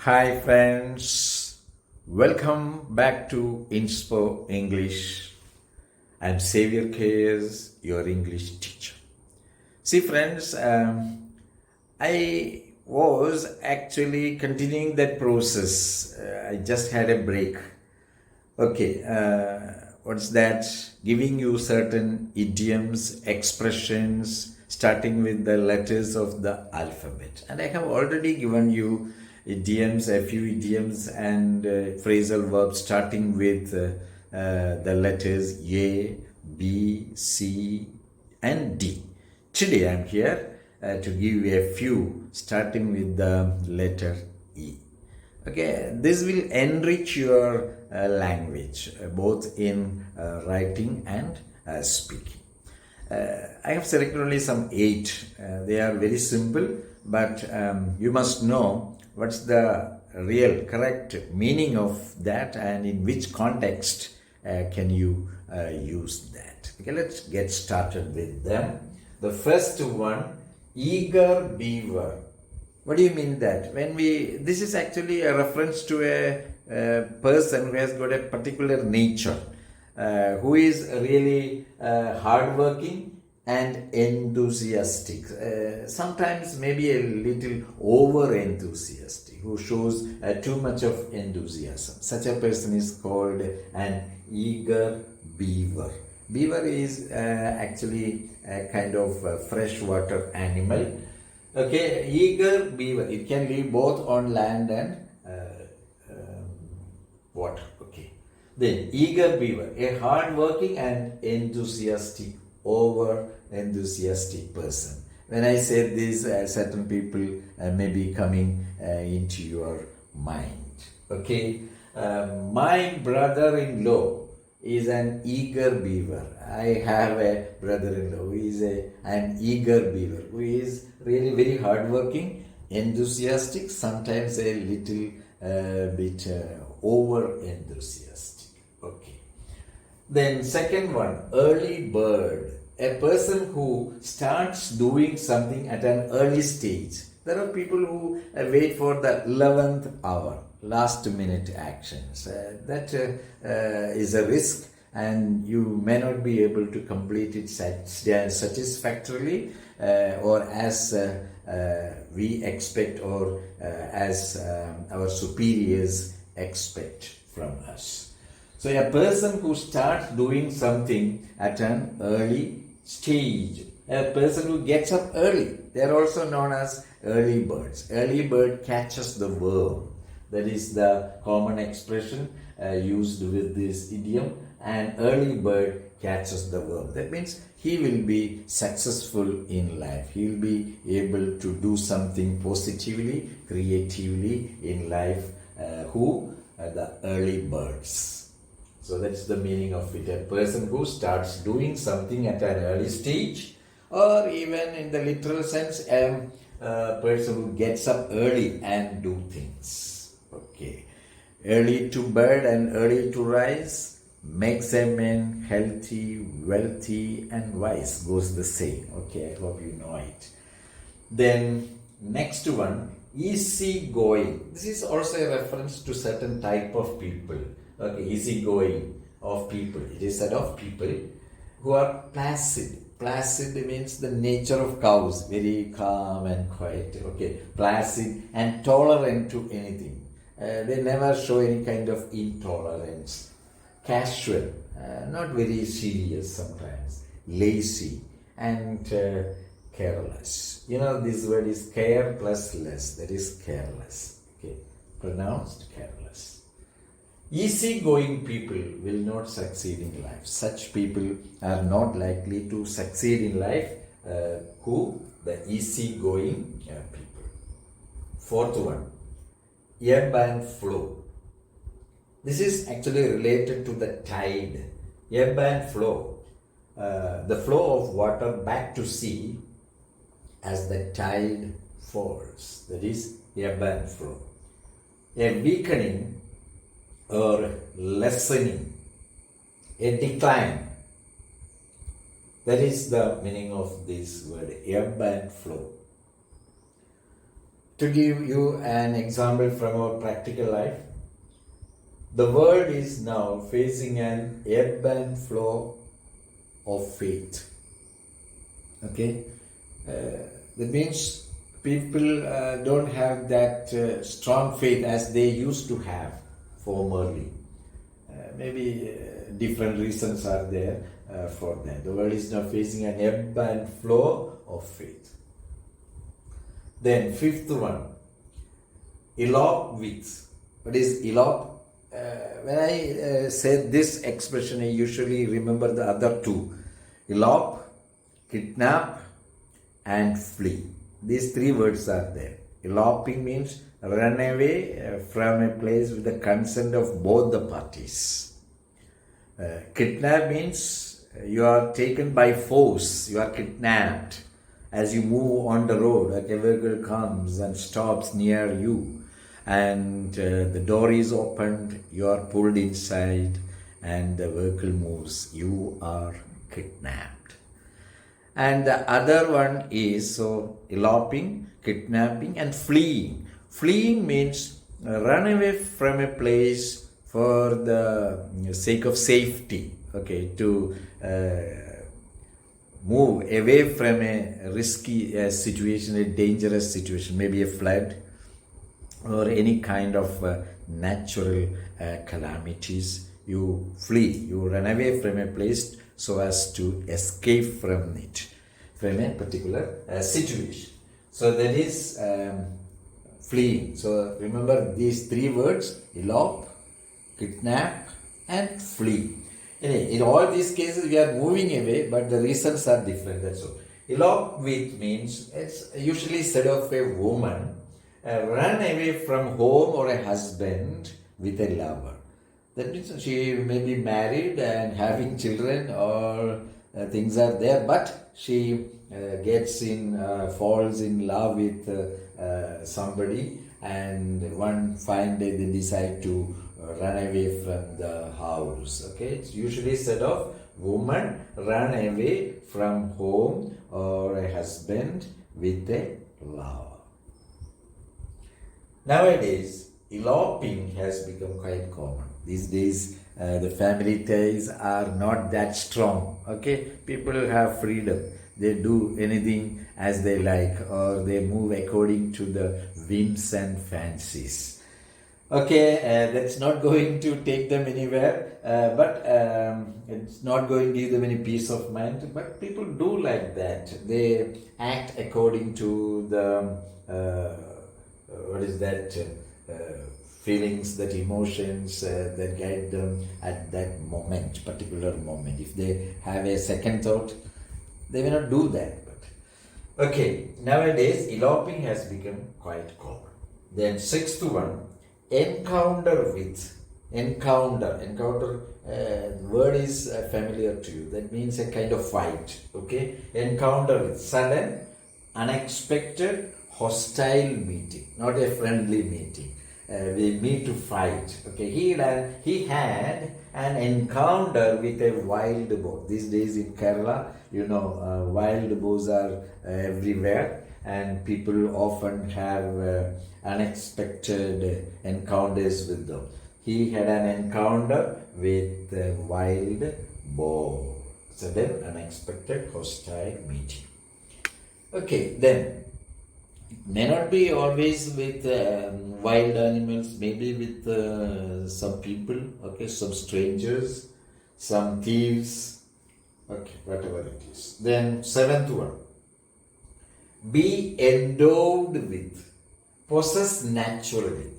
Hi friends, welcome back to Inspo English. I'm Xavier Kayes, your English teacher. See friends, I was actually continuing that process. I just had a break. Okay, what's that? Giving you certain idioms, expressions, starting with the letters of the alphabet. And I have already given you idioms, a few idioms and phrasal verbs starting with the letters A, B, C, and D. Today I'm here to give you a few starting with the letter E. Okay, this will enrich your language both in writing and speaking. I have selected only some 8. They are very simple, but you must know what's the real correct meaning of that and in which context can you use that. Okay, let's get started with them. The first one, eager beaver. What do you mean that? This is actually a reference to a person who has got a particular nature, who is really hardworking and enthusiastic. Sometimes maybe a little over enthusiastic, who shows too much of enthusiasm. Such a person is called an eager beaver. Beaver is actually a kind of freshwater animal. Okay, eager beaver. It can live both on land and water. Okay. Then eager beaver, a hard-working and enthusiastic, over-enthusiastic person. When I say this, certain people may be coming into your mind. Okay. My brother-in-law is an eager beaver. I have a brother-in-law who is an eager beaver, who is really very hardworking, enthusiastic, sometimes a little bit over-enthusiastic. Okay. Then second one, early bird. A person who starts doing something at an early stage. There are people who wait for the 11th hour, last minute actions. That is a risk, and you may not be able to complete it satisfactorily or as we expect or as our superiors expect from us. So a person who starts doing something at an early stage, a person who gets up early, they are also known as early birds. Early bird catches the worm. That is the common expression used with this idiom. An early bird catches the worm. That means he will be successful in life. He will be able to do something positively, creatively in life. The early birds. So that's the meaning of it. A person who starts doing something at an early stage, or even in the literal sense, a person who gets up early and do things. Okay. Early to bed and early to rise makes a man healthy, wealthy, and wise. Goes the same. Okay, I hope you know it. Then next one, easy going. This is also a reference to certain type of people. Okay, easy going of people. It is said of people who are placid. Placid means the nature of cows, very calm and quiet. Okay, placid and tolerant to anything. They never show any kind of intolerance. Casual, not very serious sometimes. Lazy and careless. You know, this word is care plus less. That is careless. Okay, pronounced careless. Easy-going people will not succeed in life. Such people are not likely to succeed in life. Who? The easy-going people. Fourth one, ebb and flow. This is actually related to the tide. Ebb and flow. The flow of water back to sea as the tide falls. That is ebb and flow. A weakening or lessening, a decline. That is the meaning of this word, ebb and flow. To give you an example from our practical life, the world is now facing an ebb and flow of faith. Okay, that means people don't have that strong faith as they used to have formerly. Maybe different reasons are there for that. The world is now facing an ebb and flow of faith. Then fifth one, elope with. What is elope? When I say this expression, I usually remember the other two. Elope, kidnap, and flee. These three words are there. Eloping means run away from a place with the consent of both the parties. Kidnap means you are taken by force, you are kidnapped. As you move on the road, like a vehicle comes and stops near you, and the door is opened, you are pulled inside, and the vehicle moves. You are kidnapped. And the other one is eloping, kidnapping, and fleeing. Fleeing means run away from a place for the sake of safety. Okay, to move away from a risky situation, a dangerous situation, maybe a flood or any kind of natural calamities. You flee, you run away from a place so as to escape from it, from a particular situation. So that is fleeing. So remember these three words: elope, kidnap, and flee. In all these cases, we are moving away, but the reasons are different. That's all. Elope with means it's usually said of a woman run away from home or a husband with a lover. That means she may be married and having children, or things are there, but she falls in love with somebody, and one fine day they decide to run away from the house. Okay, it's usually said of woman run away from home or a husband with a lover. Nowadays, eloping has become quite common. These days, the family ties are not that strong. Okay, people have freedom. They do anything as they like, or they move according to the whims and fancies. Okay, that's not going to take them anywhere, but it's not going to give them any peace of mind. But people do like that. They act according to the feelings, that emotions that guide them at that moment, particular moment. If they have a second thought, they may not do that. But okay, nowadays eloping has become quite common. Then sixth one, encounter with. Encounter, word is familiar to you. That means a kind of fight. Okay, encounter with, sudden, unexpected, hostile meeting, not a friendly meeting. We meet to fight. Okay, he had an encounter with a wild boar. These days in Kerala, wild boars are everywhere, and people often have unexpected encounters with them. He had an encounter with a wild boar. Sudden, unexpected, hostile meeting. Okay, then it may not be always with wild animals, maybe with some people, okay, some strangers, some thieves, okay, whatever it is. Then seventh one, be endowed with, possess naturally.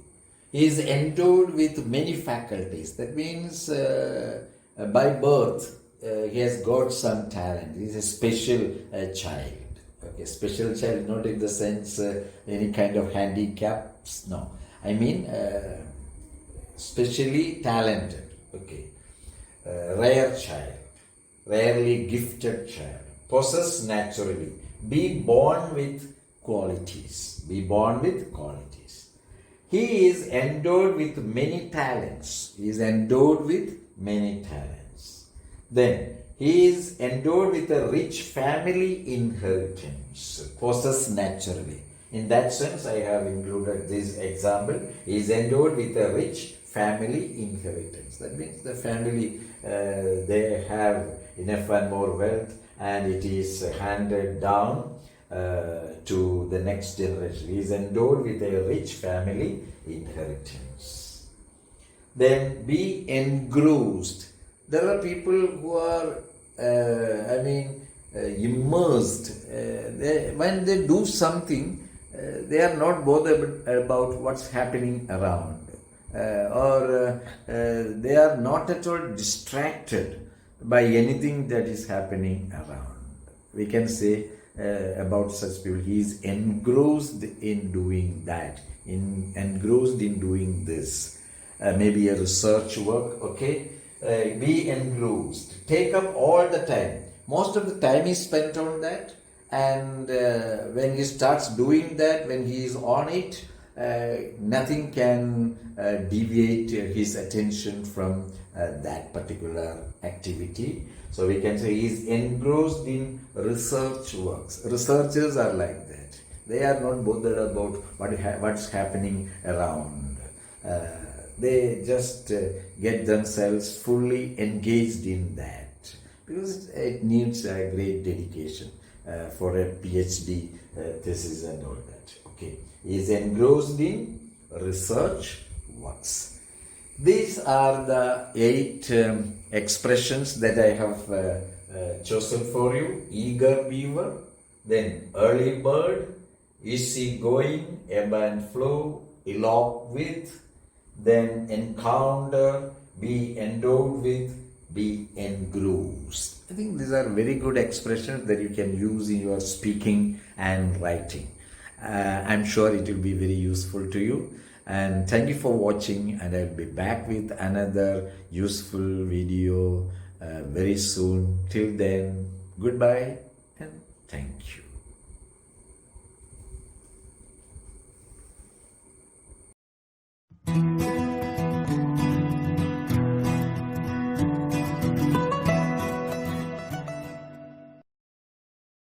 He is endowed with many faculties. That means by birth he has got some talent. He is a special child. Okay, special child, not in the sense any kind of handicaps. No, I mean specially talented. Okay, rare child, rarely gifted child. Possess naturally. Be born with qualities. Be born with qualities. He is endowed with many talents. He is endowed with many talents. Then he is endowed with a rich family inheritance. Possess naturally. In that sense, I have included this example. He is endowed with a rich family inheritance. That means the family, they have enough and more wealth, and it is handed down to the next generation. He is endowed with a rich family inheritance. Then be engrossed. There are people who are, immersed. When they do something, they are not bothered about what's happening around, or they are not at all distracted by anything that is happening around. We can say about such people, he is engrossed in doing that, engrossed in doing this. Maybe a research work, okay? Be engrossed. Take up all the time. Most of the time is spent on that, and when he starts doing that, when he is on it, nothing can deviate his attention from that particular activity. So we can say he is engrossed in research works. Researchers are like that. They are not bothered about what's happening around. They just get themselves fully engaged in that, because it needs a great dedication for a PhD thesis and all that. Okay, he is engrossed in research works. These are the 8 expressions that I have chosen for you. Eager beaver, then early bird, easy going, ebb and flow, elope with, then encounter, be endowed with, be engrossed. I think these are very good expressions that you can use in your speaking and writing. I'm sure it will be very useful to you. And thank you for watching, and I'll be back with another useful video very soon. Till then, goodbye and thank you.